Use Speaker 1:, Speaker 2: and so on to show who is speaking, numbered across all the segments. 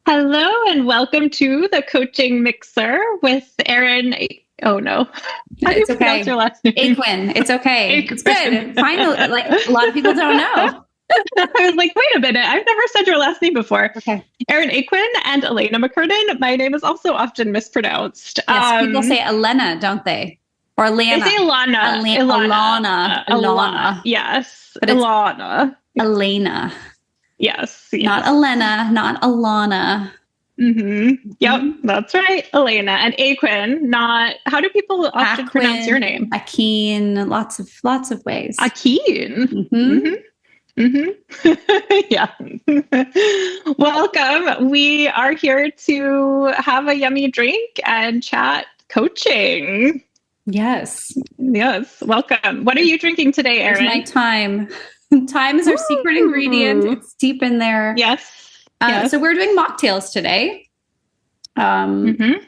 Speaker 1: Hello and welcome to the Coaching Mixer with Erin. Oh no, how do you
Speaker 2: It's
Speaker 1: pronounce your
Speaker 2: okay.
Speaker 1: last name?
Speaker 2: Aquin. It's okay. It's
Speaker 1: Aquin.
Speaker 2: good. Finally, like a lot of people don't know.
Speaker 1: I was like, wait a minute, I've never said your last name before.
Speaker 2: Okay.
Speaker 1: Erin Aquin and Elena McCurden. My name is also often mispronounced.
Speaker 2: Yes, people say Elena, don't they? Or
Speaker 1: They
Speaker 2: Alana.
Speaker 1: say Ilana, Ilana,
Speaker 2: Alana.
Speaker 1: Yes,
Speaker 2: But it's
Speaker 1: Ilana.
Speaker 2: Elena,
Speaker 1: Yes,
Speaker 2: not
Speaker 1: yes.
Speaker 2: Elena, not Alana.
Speaker 1: Yep,
Speaker 2: Mhm.
Speaker 1: that's right. Elena and Aquin, not, how do people often pronounce your
Speaker 2: Aquin,
Speaker 1: name?
Speaker 2: Akeen, lots of ways.
Speaker 1: Akeen.
Speaker 2: Hmm.
Speaker 1: Mm-hmm. Yeah. Welcome. We are here to have a yummy drink and chat coaching.
Speaker 2: Yes.
Speaker 1: Yes. Welcome. What are you drinking today,
Speaker 2: Here's my
Speaker 1: Erin?
Speaker 2: thyme. Thyme is our secret ingredient.
Speaker 1: Ooh.
Speaker 2: It's deep in there.
Speaker 1: Yes. Yes.
Speaker 2: So we're doing mocktails today. Um,
Speaker 1: Mm-hmm.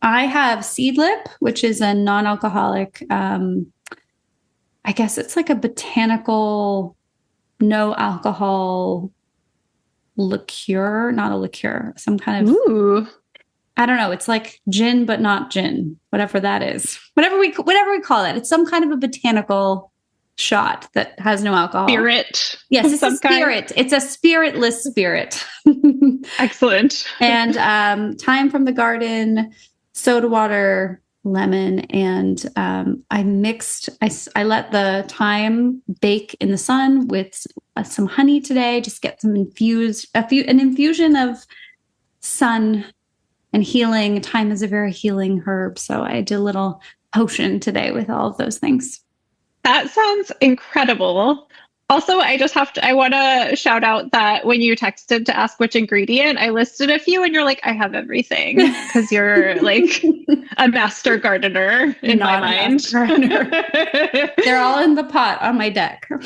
Speaker 2: I have Seedlip, which is a non-alcoholic. I guess it's like a botanical, no alcohol liqueur, not a liqueur, some kind of,
Speaker 1: Ooh.
Speaker 2: I don't know. It's like gin, but not gin, whatever that is. Whatever we call it. It's some kind of a botanical shot that has no alcohol.
Speaker 1: Spirit
Speaker 2: Yes,
Speaker 1: of
Speaker 2: it's a
Speaker 1: some kind.
Speaker 2: spirit. It's a spiritless spirit.
Speaker 1: Excellent.
Speaker 2: And thyme from the garden, soda water, lemon, and I let the thyme bake in the sun with some honey today. Just get some an infusion of sun and healing. Thyme is a very healing herb, so I did a little potion today with all of those things.
Speaker 1: That sounds incredible. Also, I want to shout out that when you texted to ask which ingredient, I listed a few and you're like, I have everything because you're like a master gardener in my
Speaker 2: Not a
Speaker 1: mind.
Speaker 2: master gardener. They're all in the pot on my deck. What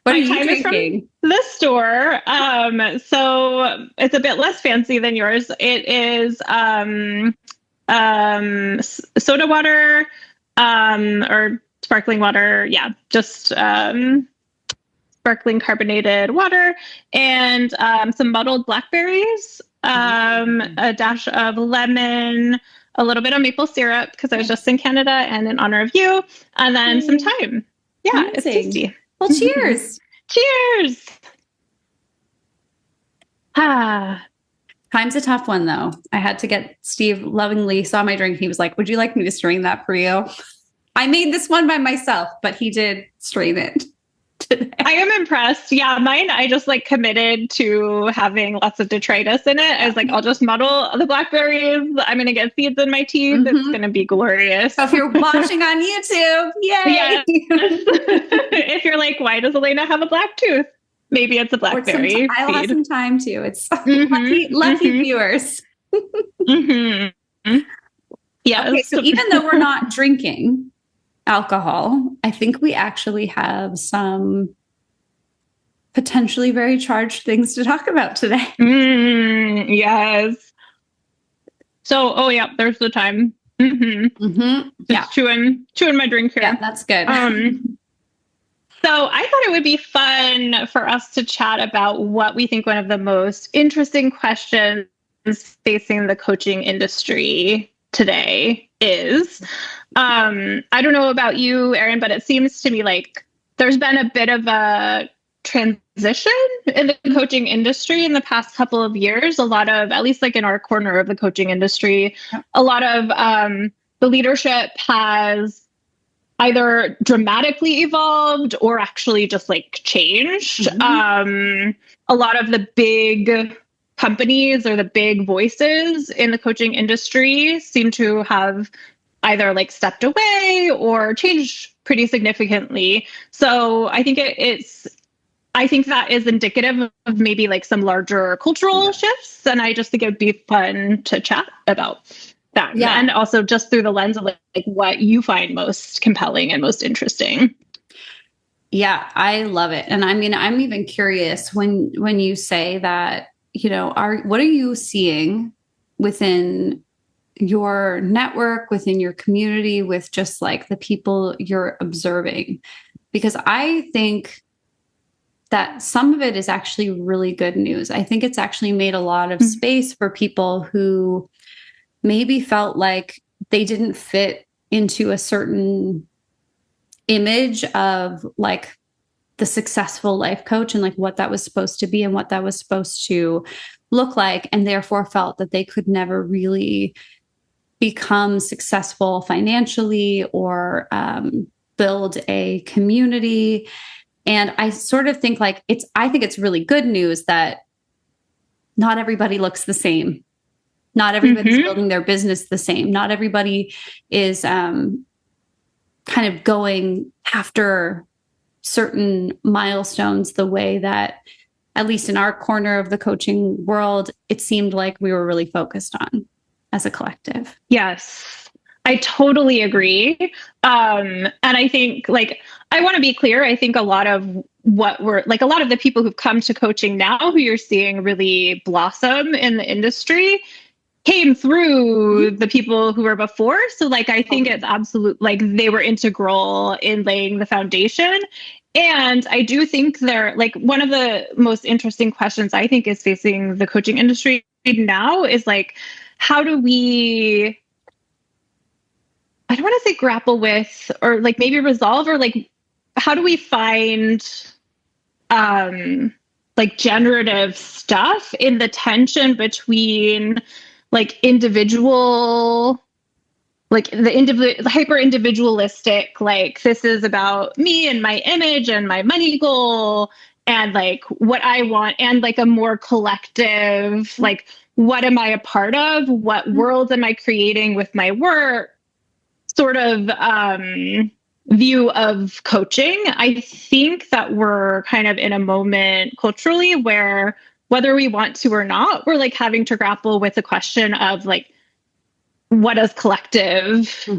Speaker 2: are
Speaker 1: My
Speaker 2: you
Speaker 1: time is from
Speaker 2: drinking?
Speaker 1: the store. So it's a bit less fancy than yours. It is soda water, or sparkling water. Yeah, just sparkling carbonated water and some muddled blackberries, a dash of lemon, a little bit of maple syrup because I was just in Canada and in honor of you, and then some thyme. Yeah, it's
Speaker 2: Amazing.
Speaker 1: tasty.
Speaker 2: Well, cheers.
Speaker 1: Cheers. Ah,
Speaker 2: Thyme's a tough one, though. I had to get Steve lovingly saw my drink. He was like, "Would you like me to strain that for you?" I made this one by myself, but he did strain it today.
Speaker 1: I am impressed. Yeah, mine, I just like committed to having lots of detritus in it. I was like, I'll just muddle the blackberries. I'm going to get seeds in my teeth. It's going to be glorious.
Speaker 2: So if you're watching on YouTube, yay!
Speaker 1: Yeah. If you're like, why does Elena have a black tooth? Maybe it's a blackberry
Speaker 2: I'll have
Speaker 1: seed.
Speaker 2: some time too. It's lucky viewers.
Speaker 1: Yes.
Speaker 2: Okay, so even though we're not drinking alcohol, I think we actually have some potentially very charged things to talk about today.
Speaker 1: Yes. So, oh yeah, there's the time.
Speaker 2: Yeah,
Speaker 1: chewing my drink here.
Speaker 2: Yeah, that's good.
Speaker 1: So I thought it would be fun for us to chat about what we think one of the most interesting questions facing the coaching industry today is. I don't know about you, Erin, but it seems to me like there's been a bit of a transition in the coaching industry in the past couple of years. A lot of, at least like in our corner of the coaching industry, a lot of the leadership has either dramatically evolved or actually just like changed. A lot of the big companies or the big voices in the coaching industry seem to have either like stepped away or changed pretty significantly. So I think I think that is indicative of maybe like some larger cultural shifts. And I just think it would be fun to chat about that. Yeah. And also just through the lens of like what you find most compelling and most interesting.
Speaker 2: Yeah, I love it. And I mean, I'm even curious when you say that, what are you seeing within your network, within your community, with just like the people you're observing? Because I think that some of it is actually really good news. I think it's actually made a lot of space for people who maybe felt like they didn't fit into a certain image of like the successful life coach and like what that was supposed to be and what that was supposed to look like, and therefore felt that they could never really become successful financially or build a community. And I sort of think like I think it's really good news that not everybody looks the same. Not everybody's building their business the same. Not everybody is kind of going after certain milestones the way that, at least in our corner of the coaching world, it seemed like we were really focused on as a collective.
Speaker 1: Yes, I totally agree. And I think like, I want to be clear. I think a lot of a lot of the people who've come to coaching now, who you're seeing really blossom in the industry, came through the people who were before. So like, I think it's absolute, like they were integral in laying the foundation. And I do think they're like, one of the most interesting questions I think is facing the coaching industry now is like, how do we, I don't want to say grapple with, or like maybe resolve, or like, how do we find like generative stuff in the tension between like individual, like the hyper individualistic, like this is about me and my image and my money goal and like what I want, and like a more collective, like what am I a part of? What worlds am I creating with my work? Sort of view of coaching. I think that we're kind of in a moment culturally where, whether we want to or not, we're like having to grapple with the question of like, what does collective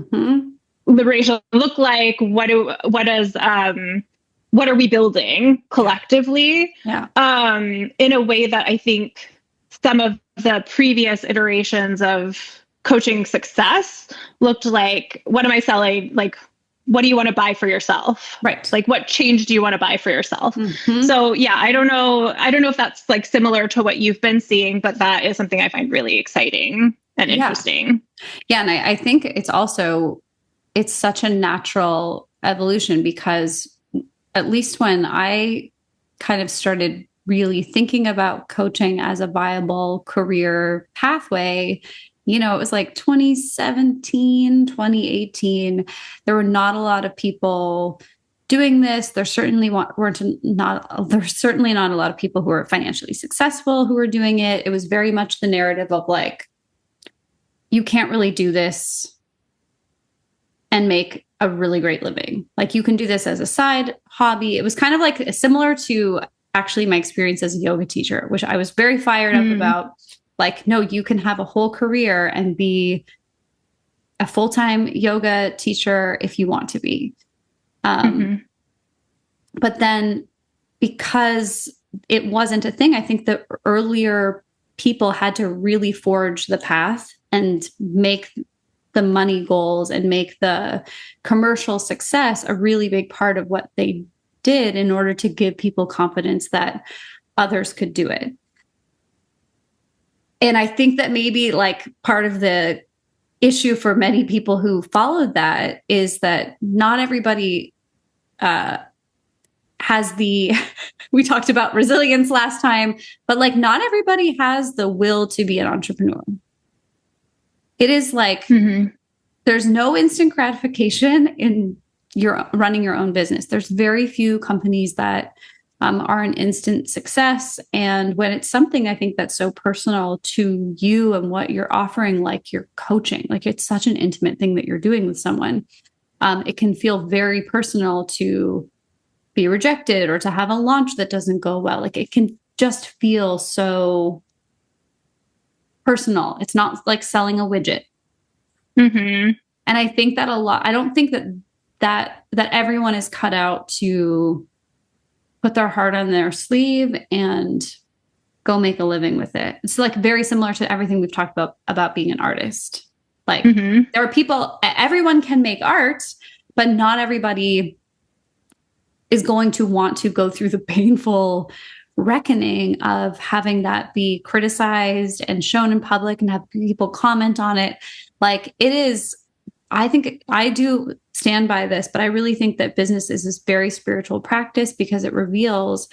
Speaker 1: liberation look like? What are we building collectively?
Speaker 2: Yeah.
Speaker 1: In a way that I think some of the previous iterations of coaching success looked like, what am I selling? Like, what do you want to buy for yourself?
Speaker 2: Right.
Speaker 1: Like, what change do you want to buy for yourself? So yeah, I don't know if that's like similar to what you've been seeing, but that is something I find really exciting and interesting.
Speaker 2: Yeah. And I think it's such a natural evolution, because at least when I kind of started really thinking about coaching as a viable career pathway, it was like 2017, 2018. There were not a lot of people doing this. There certainly not a lot of people who were financially successful who were doing it. It was very much the narrative of like, you can't really do this and make a really great living. Like you can do this as a side hobby. It was kind of like similar to actually my experience as a yoga teacher, which I was very fired up about. Like, no, you can have a whole career and be a full-time yoga teacher if you want to be. But then because it wasn't a thing, I think the earlier people had to really forge the path and make the money goals and make the commercial success a really big part of what they did in order to give people confidence that others could do it. And I think that maybe like part of the issue for many people who followed that is that not everybody has we talked about resilience last time, but like not everybody has the will to be an entrepreneur. It is like, there's no instant gratification in running your own business. There's very few companies that are an instant success. And when it's something I think that's so personal to you and what you're offering, like you're coaching, like it's such an intimate thing that you're doing with someone, it can feel very personal to be rejected or to have a launch that doesn't go well. Like it can just feel so personal. It's not like selling a widget. And I think that a lot, I don't think that everyone is cut out to put their heart on their sleeve and go make a living with it. It's like very similar to everything we've talked about being an artist. Like there are people, everyone can make art, but not everybody is going to want to go through the painful reckoning of having that be criticized and shown in public and have people comment on it. Like, it is, I think I do stand by this, but I really think that business is this very spiritual practice because it reveals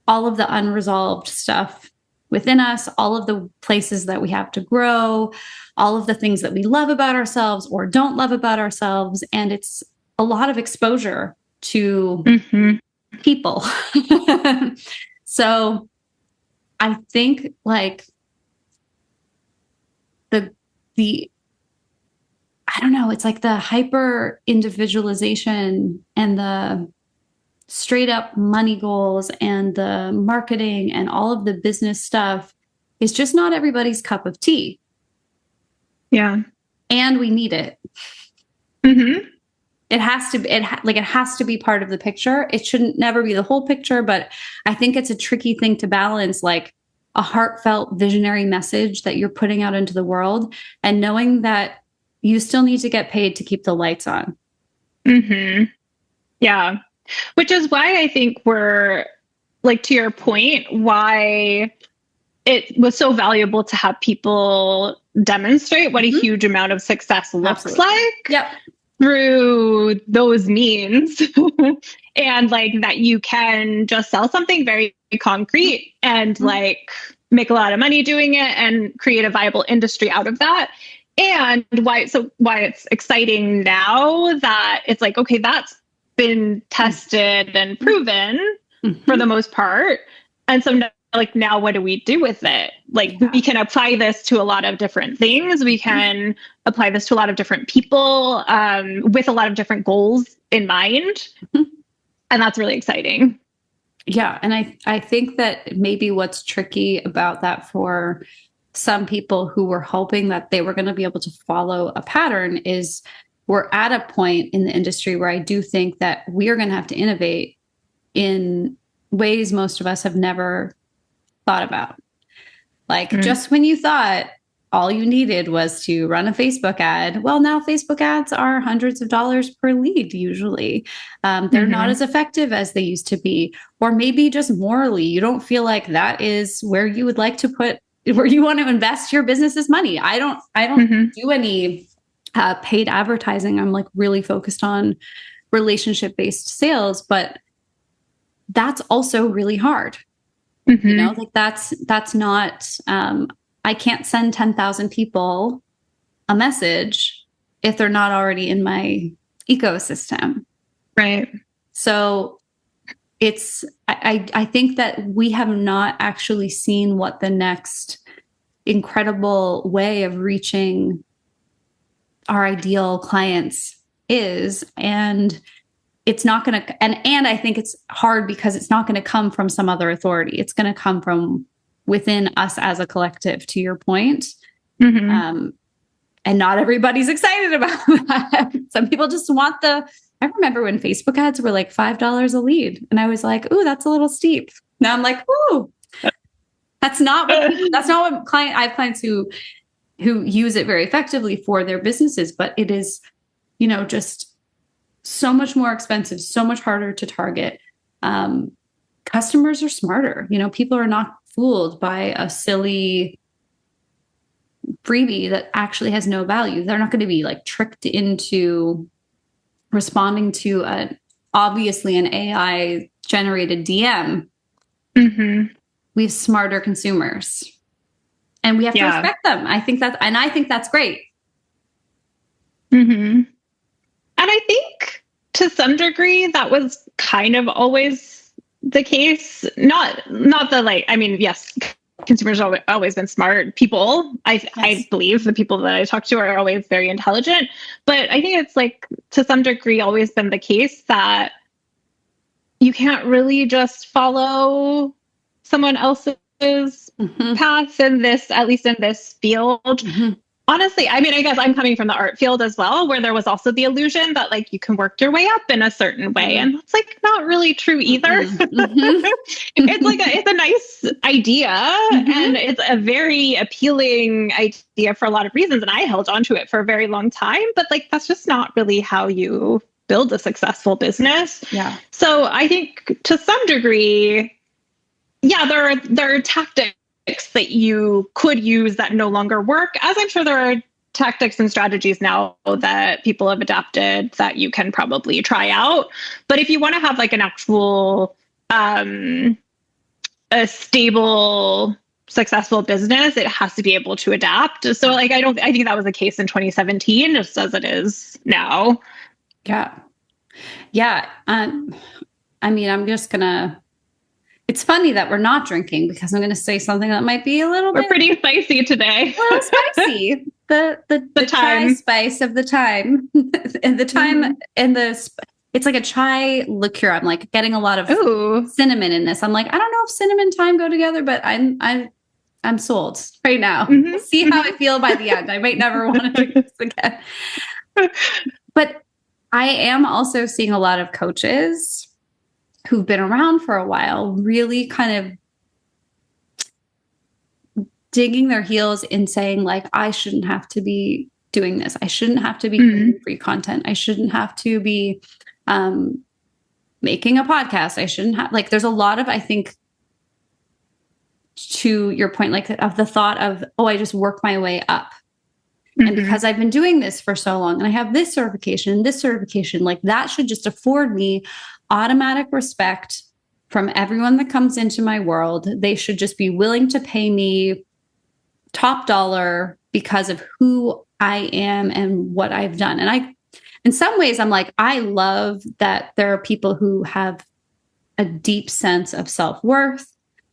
Speaker 2: all of the unresolved stuff within us, all of the places that we have to grow, all of the things that we love about ourselves or don't love about ourselves. And it's a lot of exposure to people. So I think like the I don't know, it's like the hyper individualization and the straight up money goals and the marketing and all of the business stuff is just not everybody's cup of tea.
Speaker 1: Yeah.
Speaker 2: And we need it. It has to be, it has to be part of the picture. It shouldn't never be the whole picture, but I think it's a tricky thing to balance, like a heartfelt visionary message that you're putting out into the world and knowing that you still need to get paid to keep the lights on.
Speaker 1: Yeah. Which is why I think we're, like, to your point, why it was so valuable to have people demonstrate what a huge amount of success looks like through those means. And like that you can just sell something very concrete and like make a lot of money doing it and create a viable industry out of that. And why it's exciting now that it's like, okay, that's been tested and proven for the most part. And so now what do we do with it? Like, we can apply this to a lot of different things. We can apply this to a lot of different people with a lot of different goals in mind. And that's really exciting.
Speaker 2: Yeah. And I think that maybe what's tricky about that for some people who were hoping that they were going to be able to follow a pattern is we're at a point in the industry where I do think that we are going to have to innovate in ways most of us have never thought about. Like, just when you thought all you needed was to run a Facebook ad, well, now Facebook ads are hundreds of dollars per lead usually. They're not as effective as they used to be. Or maybe just morally, you don't feel like that is where you would like to put, where you want to invest your business's money. I don't do any paid advertising. I'm like really focused on relationship-based sales, but that's also really hard. You know, like that's not, I can't send 10,000 people a message if they're not already in my ecosystem.
Speaker 1: Right.
Speaker 2: So it's, I think that we have not actually seen what the next incredible way of reaching our ideal clients is. And it's not going to, and I think it's hard because it's not going to come from some other authority. It's going to come from within us as a collective, to your point. And not everybody's excited about that. Some people just want I remember when Facebook ads were like $5 a lead. And I was like, ooh, that's a little steep. Now I'm like, ooh, that's not what I have clients who use it very effectively for their businesses, but it is, you know, just so much more expensive, so much harder to target. Customers are smarter. You know, people are not fooled by a silly freebie that actually has no value. They're not going to be like tricked into responding to obviously an AI generated DM. We have smarter consumers and we have to respect them. I think that's great.
Speaker 1: And I think to some degree that was kind of always the case. Not the like, I mean, yes, consumers have always been smart people. I believe the people that I talk to are always very intelligent, but I think it's like to some degree always been the case that you can't really just follow someone else's path in this, at least in this field. Honestly, I mean, I guess I'm coming from the art field as well, where there was also the illusion that like you can work your way up in a certain way. And that's like not really true either. It's like it's a nice idea and it's a very appealing idea for a lot of reasons. And I held on to it for a very long time, but like that's just not really how you build a successful business.
Speaker 2: Yeah.
Speaker 1: So I think to some degree, yeah, there are tactics that you could use that no longer work, as I'm sure there are tactics and strategies now that people have adapted that you can probably try out. But if you want to have like an actual a stable, successful business, it has to be able to adapt. So like I think that was the case in 2017, just as it is now.
Speaker 2: Yeah. Yeah. I mean, it's funny that we're not drinking because I'm going to say something that might be a little
Speaker 1: We're
Speaker 2: bit
Speaker 1: pretty spicy today.
Speaker 2: a little spicy. The chai
Speaker 1: thyme.
Speaker 2: spice of the thyme and the thyme and it's like a chai liqueur. I'm like getting a lot of cinnamon in this. I'm like, I don't know if cinnamon and thyme go together, but I'm sold right now. See how I feel by the end. I might never want to drink this again. But I am also seeing a lot of coaches who've been around for a while really kind of digging their heels in saying like, I shouldn't have to be doing this. I shouldn't have to be creating free content. I shouldn't have to be making a podcast. I shouldn't have, like, there's a lot of, I think, to your point, like of the thought of, oh, I just work my way up. And because I've been doing this for so long and I have this certification, like that should just afford me automatic respect from everyone that comes into my world. They should just be willing to pay me top dollar because of who I am and what I've done. And in some ways, I'm like, I love that there are people who have a deep sense of self-worth.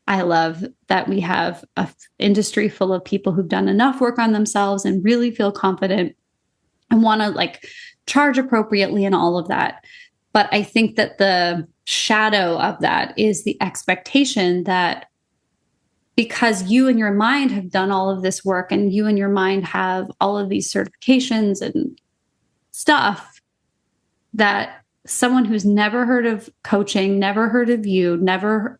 Speaker 2: I love that we have an industry full of people who've done enough work on themselves and really feel confident and want to like charge appropriately and all of that. But I think that the shadow of that is the expectation that because you and your mind have done all of this work and you and your mind have all of these certifications and stuff, that someone who's never heard of coaching, never heard of you, never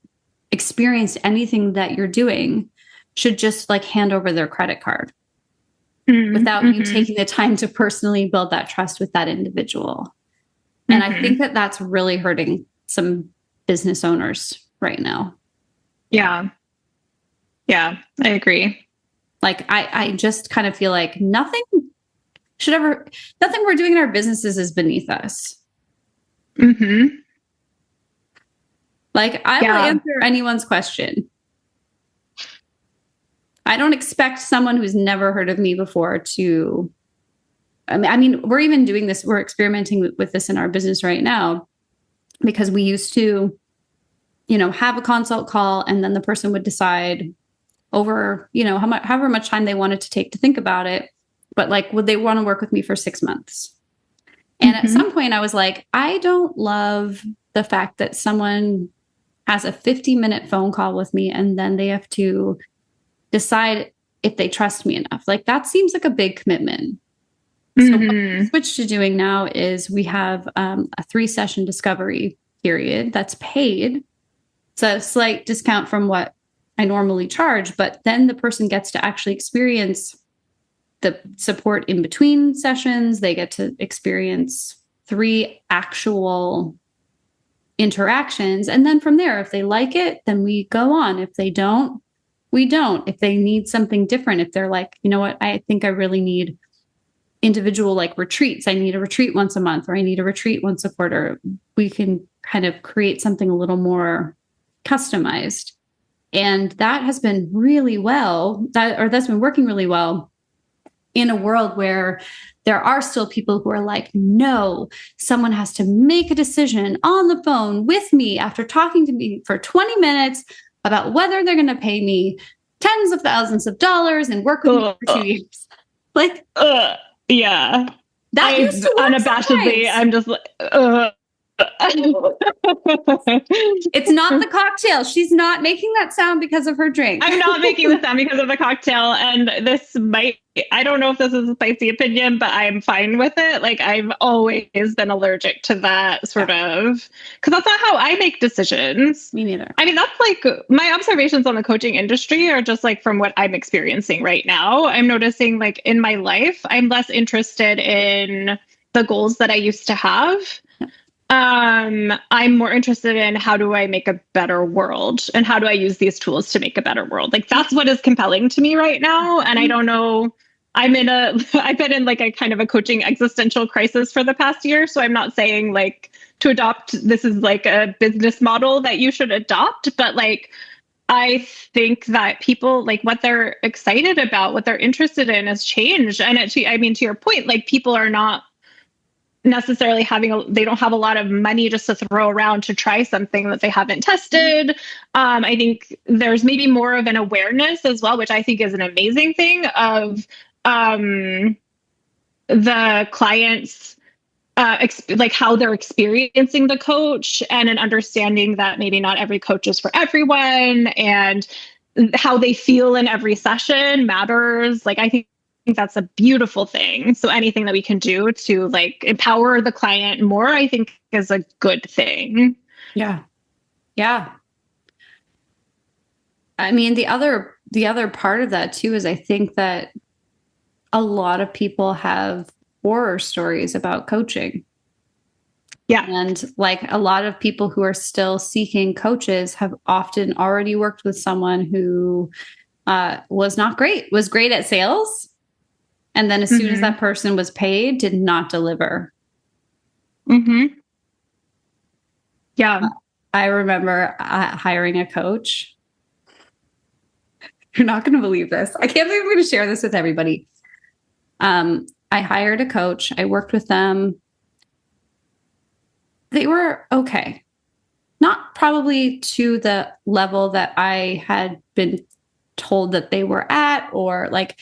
Speaker 2: experienced anything that you're doing should just like hand over their credit card without you taking the time to personally build that trust with that individual. And I think that that's really hurting some business owners right now.
Speaker 1: Yeah. Yeah, I agree.
Speaker 2: Like, I just kind of feel like nothing we're doing in our businesses is beneath us. Like, I will answer anyone's question. I don't expect someone who's never heard of me before to, I mean, we're even doing this, we're experimenting with this in our business right now, because we used to, have a consult call and then the person would decide over, however much time they wanted to take to think about it. But like, would they want to work with me for 6 months? And at some point I was like, I don't love the fact that someone has a 50-minute phone call with me and then they have to decide if they trust me enough. Like, that seems like a big commitment. So what we switched to doing now is we have a 3-session discovery period that's paid. It's a slight discount from what I normally charge, but then the person gets to actually experience the support in between sessions. They get to experience 3 actual interactions. And then from there, if they like it, then we go on. If they don't, we don't. If they need something different, if they're like, you know what, I think I really need individual like retreats. I need a retreat once a month, or I need a retreat once a quarter. We can kind of create something a little more customized. And that has been really that's been working really well in a world where there are still people who are like, no, someone has to make a decision on the phone with me after talking to me for 20 minutes about whether they're going to pay me tens of thousands of dollars and work with me for 2 years. Like,
Speaker 1: yeah.
Speaker 2: That used to work
Speaker 1: unabashedly,
Speaker 2: sometimes.
Speaker 1: I'm just like,
Speaker 2: It's not the cocktail. She's not making that sound because of her drink.
Speaker 1: I'm not making the sound because of the cocktail. And I don't know if this is a spicy opinion, but I'm fine with it. Like, I've always been allergic to that sort of, because that's not how I make decisions.
Speaker 2: Me neither.
Speaker 1: I mean, that's like my observations on the coaching industry are just like from what I'm experiencing right now. I'm noticing like in my life, I'm less interested in the goals that I used to have. I'm more interested in how do I make a better world and how do I use these tools to make a better world? Like that's what is compelling to me right now. And I don't know, I've been in like a kind of a coaching existential crisis for the past year. So I'm not saying like to adopt, this is like a business model that you should adopt, but like, I think that people like what they're excited about, what they're interested in has changed. And I mean, to your point, like people are not necessarily they don't have a lot of money just to throw around to try something that they haven't tested. I think there's maybe more of an awareness as well, which I think is an amazing thing of the clients like how they're experiencing the coach and an understanding that maybe not every coach is for everyone and how they feel in every session matters. Like, I think that's a beautiful thing. So anything that we can do to like empower the client more, I think is a good thing.
Speaker 2: Yeah. Yeah. I mean, the other part of that too is I think that a lot of people have horror stories about coaching.
Speaker 1: Yeah.
Speaker 2: And like a lot of people who are still seeking coaches have often already worked with someone who was not great, was great at sales. And then as soon as that person was paid, did not deliver.
Speaker 1: Yeah.
Speaker 2: I remember hiring a coach. You're not going to believe this. I can't believe I'm going to share this with everybody. I hired a coach. I worked with them. They were okay. Not probably to the level that I had been told that they were at, or like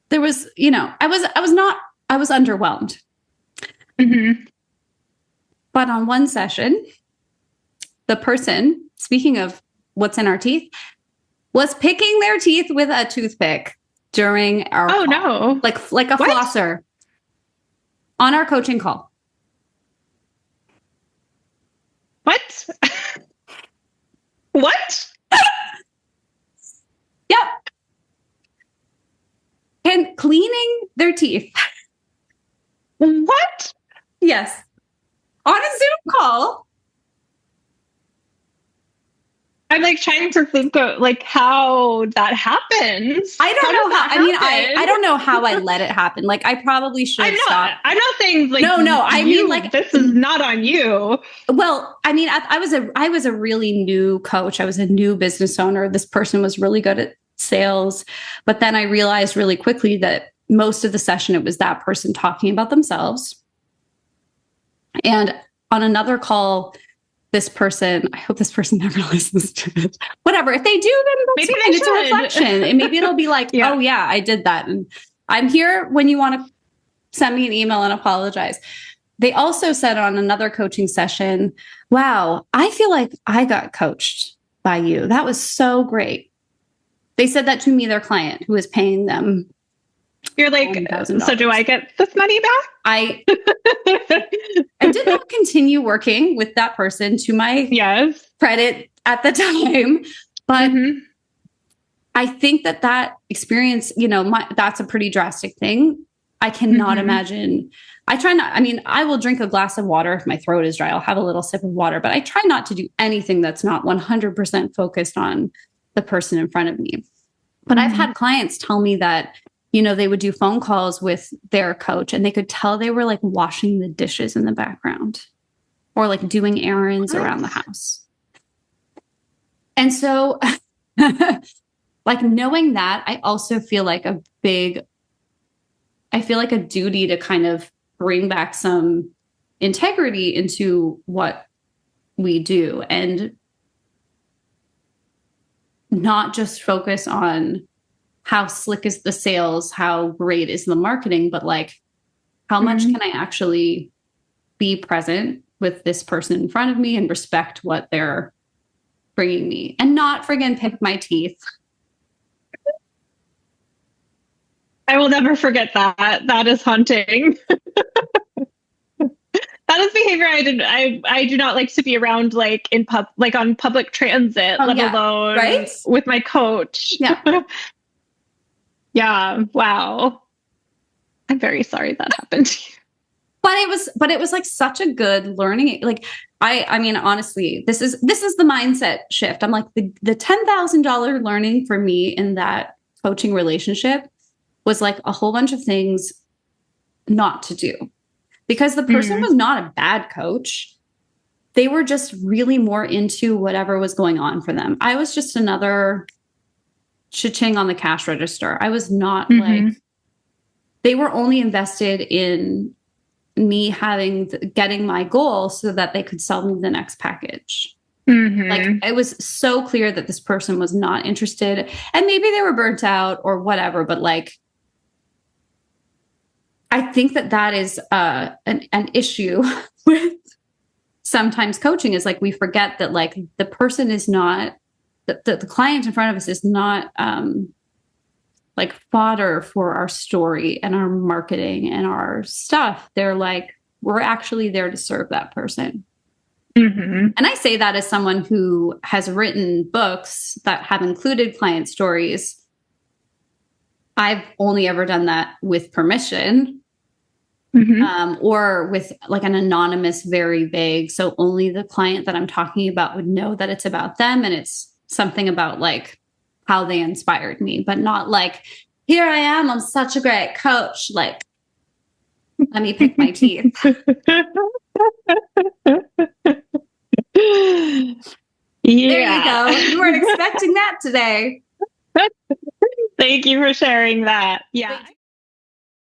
Speaker 2: there was, I was underwhelmed. But on one session, the person, speaking of what's in our teeth, was picking their teeth with a toothpick during our call.
Speaker 1: No.
Speaker 2: Like a flosser on our coaching call.
Speaker 1: What? What?
Speaker 2: Yep. And cleaning their teeth.
Speaker 1: What?
Speaker 2: Yes. On a Zoom call.
Speaker 1: I'm like trying to think of like how that happens.
Speaker 2: I don't know how. I mean, I don't know how I let it happen. Like I probably should stop.
Speaker 1: I'm not saying like
Speaker 2: no. I mean, like
Speaker 1: this is not on you.
Speaker 2: Well, I mean, I was a really new coach. I was a new business owner. This person was really good at sales, but then I realized really quickly that most of the session it was that person talking about themselves. And on another call, this person, I hope this person never listens to it. Whatever. If they do, then maybe it's a reflection. And maybe it'll be like, oh yeah, I did that. And I'm here when you want to send me an email and apologize. They also said on another coaching session, wow, I feel like I got coached by you. That was so great. They said that to me, their client who was paying them.
Speaker 1: You're like, so do I get this money back?
Speaker 2: I did not continue working with that person to my credit at the time. But I think that experience, that's a pretty drastic thing. I cannot imagine. I will drink a glass of water if my throat is dry. I'll have a little sip of water, but I try not to do anything that's not 100% focused on the person in front of me. But I've had clients tell me that, they would do phone calls with their coach and they could tell they were like washing the dishes in the background or like doing errands around the house. And so like knowing that, I also feel like a duty to kind of bring back some integrity into what we do and not just focus on how slick is the sales, how great is the marketing, but like how much can I actually be present with this person in front of me and respect what they're bringing me and not friggin' pick my teeth.
Speaker 1: I will never forget that. That is haunting. That is behavior I do not like to be around, like on public transit, let alone with my coach.
Speaker 2: Yeah.
Speaker 1: Yeah. Wow. I'm very sorry that happened to you.
Speaker 2: but it was like such a good learning. Like, I mean, honestly, this is the mindset shift. I'm like, the $10,000 learning for me in that coaching relationship was like a whole bunch of things not to do, because the person was not a bad coach. They were just really more into whatever was going on for them. I was just another cha-ching on the cash register. I was not like, they were only invested in me getting my goal so that they could sell me the next package. Like, it was so clear that this person was not interested, and maybe they were burnt out or whatever, but like, I think that is an issue with sometimes coaching, is like, we forget that like the person is not, the client in front of us is not like fodder for our story and our marketing and our stuff. They're like, we're actually there to serve that person. And I say that as someone who has written books that have included client stories. I've only ever done that with permission, or with like an anonymous, very vague. So only the client that I'm talking about would know that it's about them, and it's something about like how they inspired me, but not like, here I am, I'm such a great coach. Like, let me pick my teeth. There you go. You weren't expecting that today.
Speaker 1: Thank you for sharing that. Yeah.